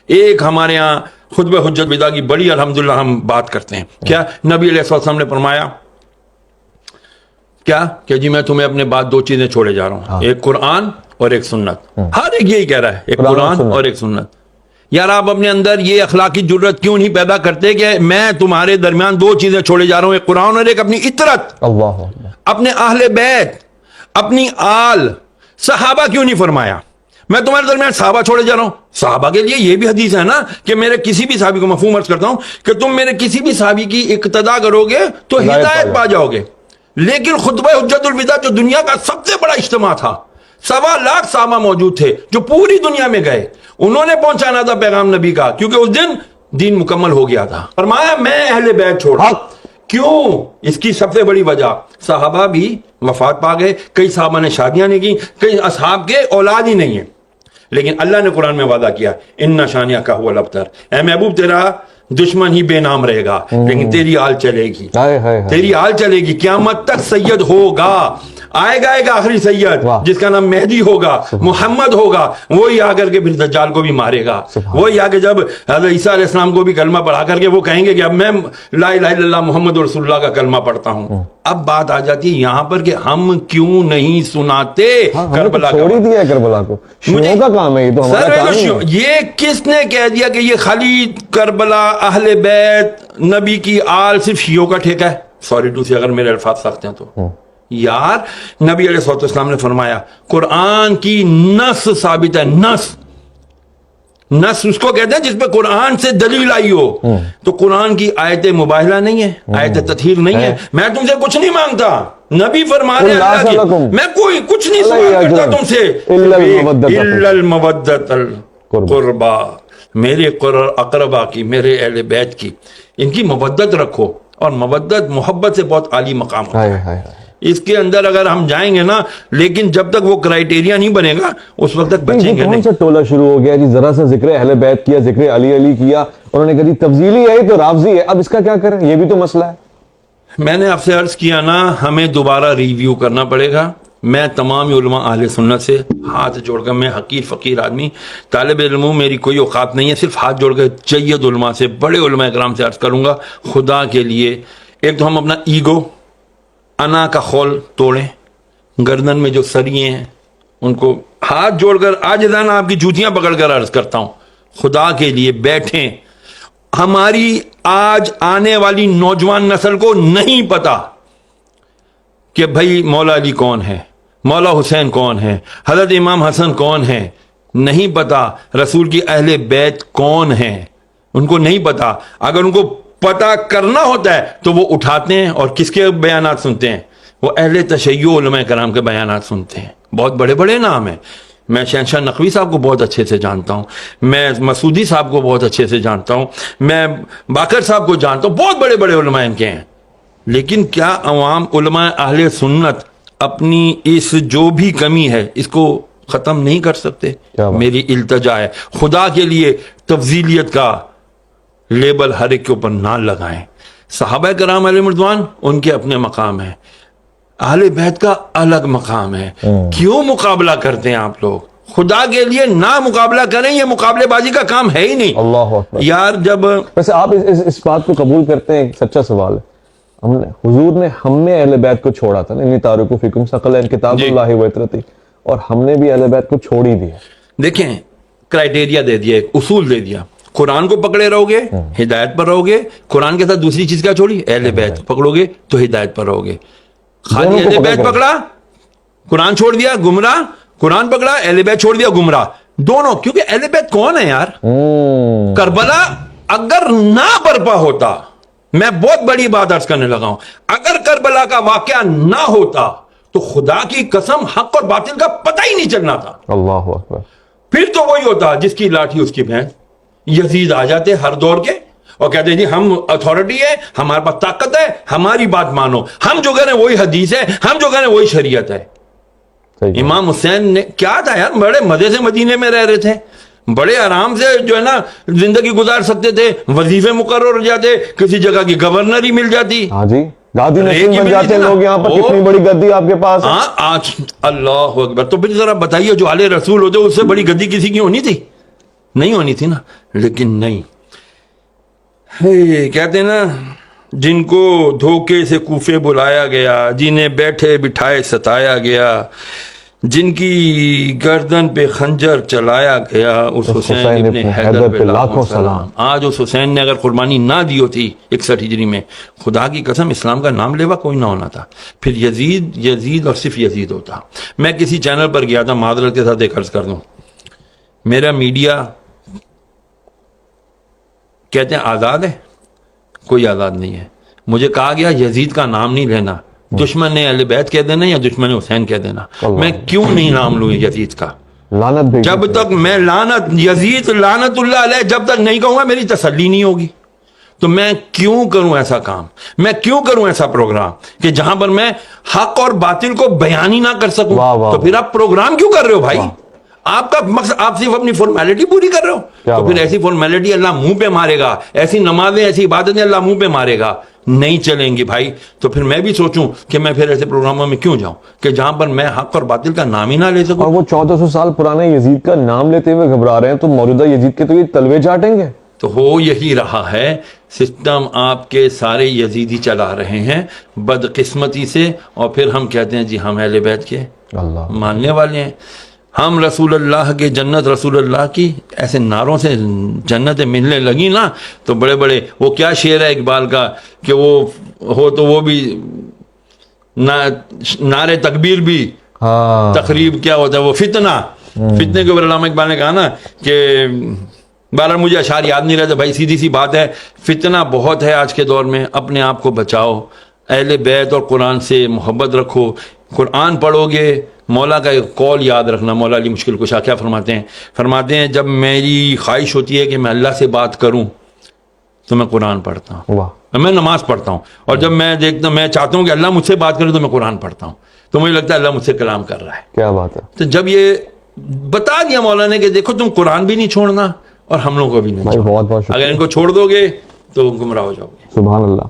ایک ہمارے ہاں خطبہ حجت الوداع کی بڑی الحمدللہ ہم بات کرتے ہیں. کیا نبی علیہ السلام نے فرمایا کیا کہ جی میں تمہیں اپنے بعد دو چیزیں چھوڑے جا رہا ہوں, ایک قرآن اور ایک سنت. ہر ایک یہی کہہ رہا ہے, ایک قرآن اور ایک سنت. یار آپ اپنے اندر یہ اخلاقی جرت کیوں نہیں پیدا کرتے کہ میں تمہارے درمیان دو چیزیں چھوڑے جا رہا ہوں, ایک قرآن اور ایک اپنی اطرت, اپنے اہل بیت, اپنی آل. صحابہ کیوں نہیں فرمایا میں تمہارے درمیان صحابہ چھوڑے جا رہا ہوں؟ صحابہ کے لیے یہ بھی حدیث ہے نا کہ میرے کسی بھی صحابی کو, مفہوم عرض کرتا ہوں کہ تم میرے کسی بھی صحابی کی اقتداء کرو گے تو ہدایت پا جاؤ گے. لیکن خطبہ حجت الوداع جو دنیا کا سب سے بڑا اجتماع تھا, 1.25 لاکھ صحابہ موجود تھے جو پوری دنیا میں گئے, انہوں نے پہنچانا تھا پیغام نبی کا, کیونکہ اس دن دین مکمل ہو گیا تھا. فرمایا میں اہل بیت چھوڑا. کیوں؟ اس کی سب سے بڑی وجہ, صحابہ بھی وفات پا گئے, کئی صحابہ نے شادیاں نہیں کی, کئی اصحاب کے اولاد ہی نہیں ہیں, لیکن اللہ نے قرآن میں وعدہ کیا ان شانیہ کا هو الابتر, اے محبوب تیرا دشمن ہی بے نام رہے گا لیکن تیری آل چلے گی, تیری آل چلے گی, قیامت تک سید ہوگا. آئے گا ایک آخری سید جس کا نام مہدی ہوگا, محمد ہوگا, وہی آ کر کے پھر دجال کو بھی مارے گا, وہی آ کے جب حضرت عیسیٰ علیہ السلام کو بھی کلمہ پڑھا کر کے وہ کہیں گے کہ اب میں لا الہ الا اللہ محمد رسول اللہ کا کلمہ پڑھتا ہوں. اب بات آ جاتی ہے یہاں پر کہ ہم کیوں نہیں سناتے کربلا کا, چھوڑ ہی دیا کربلا کو, شیعوں کا کام ہے یہ تو ہمارا کام نہیں ہے. یہ کس نے کہہ دیا کہ یہ خالی کربلا اہل بیت نبی کی آل صرف شیعوں کا ٹھیکہ ہے؟ سوری ٹو سی اگر میرے الفاظ سخت ہیں تو یار نبی علیہ السلام نے فرمایا قرآن کی نص ثابت ہے, نص اس کو کہتے ہیں جس پہ قرآن سے دلیل آئی ہو. تو قرآن کی آیت مباہلہ نہیں ہے, آیت تطہیر نہیں ہے. میں تم سے کچھ نہیں مانگتا, نبی فرما رہے اللہ کی, میں کوئی کچھ نہیں سوال کرتا تم سے الا المودۃ القربا, میرے اقربا کی, میرے اہل بیت کی, ان کی مودت رکھو. اور مودت محبت سے بہت عالی مقام ہوتا ہے. اس کے اندر اگر ہم جائیں گے نا, لیکن جب تک وہ کرائیٹیریا نہیں بنے گا اس وقت تک بچیں گے نہیں. کون سا ٹولہ شروع ہو گیا جی, ذرا سا ذکر اہل بیت کیا, ذکر علی کیا, انہوں نے کہا جی تفضیلی ہے تو رافضی ہے, اب اس کا کیا کریں, یہ بھی تو مسئلہ ہے. میں نے آپ سے عرض کیا نا ہمیں دوبارہ ریویو کرنا پڑے گا. میں تمام علماء اہل سنت سے ہاتھ جوڑ کر, میں حقیر فقیر آدمی طالب علم ہوں, میری کوئی اوقات نہیں ہے, صرف ہاتھ جوڑ کر جید علماء سے, بڑے علماء کرام سے عرض کروں گا خدا کے لیے, ایک تو ہم اپنا ایگو انا کا خول توڑیں, گردن میں جو سریے ہیں ان کو ہاتھ جوڑ کر عاجزانہ آپ کی جوتیاں پکڑ کر عرض کرتا ہوں, خدا کے لیے بیٹھیں. ہماری آج آنے والی نوجوان نسل کو نہیں پتا کہ بھائی مولا علی کون ہے, مولا حسین کون ہے, حضرت امام حسن کون ہے, نہیں پتا رسول کی اہل بیت کون ہیں, ان کو نہیں پتا. اگر ان کو پتا کرنا ہوتا ہے تو وہ اٹھاتے ہیں اور کس کے بیانات سنتے ہیں, وہ اہل تشیع علماء کرام کے بیانات سنتے ہیں. بہت بڑے بڑے نام ہیں, میں شہنشاہ نقوی صاحب کو بہت اچھے سے جانتا ہوں, میں مسعودی صاحب کو بہت اچھے سے جانتا ہوں, میں باقر صاحب کو جانتا ہوں, بہت بڑے بڑے علماء ان کے ہیں. لیکن کیا عوام علماء اہل سنت اپنی اس جو بھی کمی ہے اس کو ختم نہیں کر سکتے؟ میری التجا ہے خدا کے لیے تفضیلیت کا لیبل ہر ایک کے اوپر نہ لگائیں. صحابہ کرام علیہ رضوان ان کے اپنے مقام ہیں, اہل بیت کا الگ مقام ہے. کیوں مقابلہ کرتے ہیں آپ لوگ؟ خدا کے لیے نہ مقابلہ کریں, یہ مقابلے بازی کا کام ہے ہی نہیں. اللہ اکبر. یار جب ویسے آپ اس بات کو قبول کرتے ہیں, ایک سچا سوال ہے, حضور نے ہم نے اہل بیت کو چھوڑا تھا نا, انی تارکو فیکم ثقلین کتاب اللہ و عطرتی, اور ہم نے بھی اہل بیت کو چھوڑ ہی دیا. دیکھیں کرائیٹیریا دے دیا, ایک اصول دے دیا, قرآن کو پکڑے رہو گے ہدایت پر رہو گے, قرآن کے ساتھ دوسری چیز کیا چھوڑی, اہل بیت پکڑو گے تو ہدایت پر رہو گے. خالی اہل بیت پکڑا قرآن چھوڑ دیا گمراہ, قرآن پکڑا اہل بیت چھوڑ دیا گمراہ, دونوں. کیونکہ اہل بیت کون ہے یار؟ کربلا اگر نہ برپا ہوتا, میں بہت بڑی بات عرض کرنے لگا ہوں, اگر کربلا کا واقعہ نہ ہوتا تو خدا کی قسم حق اور باطل کا پتہ ہی نہیں چلنا تھا. اللہ اکبر. پھر تو وہی ہوتا جس کی لاٹھی اس کی بھینس. یزید آ جاتے ہر دور کے اور کہتے ہیں جی ہم اتھارٹی ہے, ہمارے پاس طاقت ہے, ہماری بات مانو, ہم جو کہہ رہے ہیں وہی حدیث ہے, ہم جو کہہ رہے ہیں وہی شریعت ہے. امام حسین نے کیا تھا یار, بڑے مزے سے مدینے میں رہ رہے تھے, بڑے آرام سے جو ہے نا زندگی گزار سکتے تھے, وظیفے مقرر ہو جاتے, کسی جگہ کی گورنر ہی مل جاتی. ہاں جی, گادی نشین بن جاتے لوگ یہاں پر. کتنی بڑی گدی آپ کے پاس ہے. ہاں آج اللہ اکبر. تو پھر ذرا بتائیے جو آل رسول ہوتے اس سے بڑی گدی کسی کی ہونی تھی؟ نہیں ہونی تھی نا، لیکن نہیں. کہتے ہیں نا جن کو دھوکے سے کوفے بلایا گیا، جنہیں بیٹھے بٹھائے ستایا گیا، جن کی گردن پہ خنجر چلایا گیا، اس حسین ابن حیدر پہ لاکھوں سلام. آج اس حسین نے اگر قربانی نہ دی ہوتی 61 ہجری میں، خدا کی قسم اسلام کا نام لیوا کوئی نہ ہونا تھا. پھر یزید اور صرف یزید ہوتا. میں کسی چینل پر گیا تھا، معذرت کے ساتھ ایک عرض کر دوں، میرا میڈیا کہتے ہیں آزاد ہے، کوئی آزاد نہیں ہے. مجھے کہا گیا یزید کا نام نہیں لینا، دشمن نے اہل بیت کہہ دینا یا دشمن حسین کہہ دینا. میں کیوں نہیں نام لوں یزید کا؟ لعنت بھی جب تک میں یزید لعنت اللہ علیہ جب تک نہیں کہوں گا میری تسلی نہیں ہوگی. تو میں کیوں کروں ایسا کام، میں کیوں کروں ایسا پروگرام کہ جہاں پر میں حق اور باطل کو بیان ہی نہ کر سکوں؟ تو پھر آپ پروگرام کیوں کر رہے ہو بھائی؟ آپ کا مقصد، آپ صرف اپنی فارمیلٹی پوری کر رہے ہو. تو پھر ایسی فارمیلٹی اللہ منہ پہ مارے گا، ایسی نمازیں ایسی عبادتیں اللہ منہ پہ مارے گا، نہیں چلیں گی بھائی. تو پھر میں بھی سوچوں کہ میں پھر ایسے پروگراموں میں کیوں جاؤں کہ جہاں پر میں حق اور باطل کا نام ہی نہ لے سکوں. اور وہ 1400 سال پرانے یزید کا نام لیتے ہوئے گھبرا رہے ہیں، تو موجودہ یزید کے تو یہ تلوے چاٹیں گے. تو ہو یہی رہا ہے سسٹم، آپ کے سارے یزیدی چلا رہے ہیں بدقسمتی سے، اور پھر ہم کہتے ہیں جی ہم اہل بیت کے اللہ ماننے والے ہیں، ہم رسول اللہ کے جنت، رسول اللہ کی. ایسے نعروں سے جنتیں ملنے لگی نا تو بڑے بڑے، وہ کیا شعر ہے اقبال کا کہ وہ ہو تو وہ بھی نعرے تکبیر بھی، تقریب کیا ہوتا ہے وہ فتنہ. فتنے کے اوپر علامہ اقبال نے کہا نا کہ بہرحال مجھے اشعار یاد نہیں رہتا بھائی، سیدھی سی بات ہے، فتنہ بہت ہے آج کے دور میں. اپنے آپ کو بچاؤ، اہل بیت اور قرآن سے محبت رکھو، قرآن پڑھو گے. مولا کا ایک قول یاد رکھنا، مولا علی مشکل کشا کیا فرماتے ہیں؟ فرماتے ہیں جب میری خواہش ہوتی ہے کہ میں اللہ سے بات کروں تو میں قرآن پڑھتا ہوں، میں نماز پڑھتا ہوں. اور جب میں دیکھتا ہوں، میں چاہتا ہوں کہ اللہ مجھ سے بات کرے تو میں قرآن پڑھتا ہوں، تو مجھے لگتا ہے اللہ مجھ سے کلام کر رہا ہے. کیا بات ہے. تو جب یہ بتا دیا مولا نے کہ دیکھو تم قرآن بھی نہیں چھوڑنا اور ہم لوگوں کو بھی نہیں چھوڑنا، بہت بہت اگر ان کو چھوڑ دو گے تو گمراہ ہو جاؤ گے. سبحان اللہ.